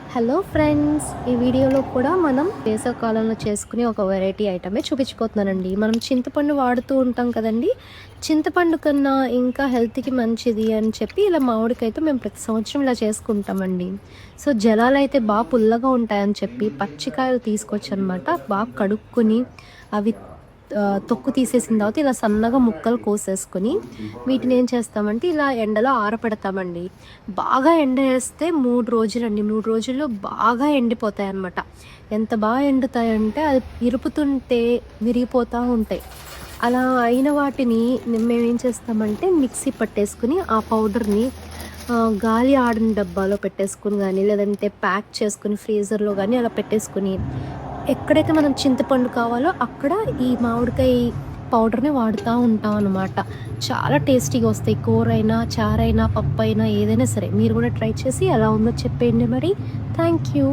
Hello friends! ఈ వీడియోలో కూడా మనం వేసవికాలంలో చేసుకునే ఒక వెరైటీ ఐటమే చూపించబోతున్నానండి. మనం చింతపండు వాడుతూ ఉంటాం కదండీ! చింతపండు కన్నా ఇంకా హెల్త్‌కి మంచిది అని చెప్పి ఇలా మామిడికాయతో మేము ప్రతి సంవత్సరం ఇలా చేసుకుంటామండి. సో, జలాలైతే పుల్లగా ఉంటాయని చెప్పి పచ్చికాయలు తీసుకొచ్చనమాట. కడుక్కొని అవి తొక్కు తీసేసిన తర్వాత ఇలా సన్నగా ముక్కలు కోసేసుకొని వీటిని ఏం చేస్తామంటే ఇలా ఎండలో ఆరపెడతామండి. బాగా ఎండ ఏస్తే 3 రోజులండి. 3 రోజుల్లో బాగా ఎండిపోతాయన్నమాట. ఎంత ఎండుతాయంటే అది ఇరుపుతుంటే విరిగిపోతా ఉంటాయి. అలా అయిన వాటిని మేమేం చేస్తామంటే మిక్సీ పట్టేసుకొని ఆ పౌడర్‌ని గాలి ఆడని డబ్బాలో పెట్టేసుకొని గానీ, లేదంటే ప్యాక్ చేసుకొని ఫ్రీజర్‌లో గానీ అలా పెట్టేసుకొని, ఎక్కడైతే మనం చింతపండు కావాలో అక్కడ ఈ మామిడికాయ పౌడర్‌ని వాడుతా ఉంటామనమాట. చాలా టేస్టీగా వస్తాయి. కూరైనా, చారైనా, పప్పైనా ఏదైనా సరే. మీరు కూడా ట్రై చేసి ఎలా ఉందో చెప్పేయండి మరి. Thank you.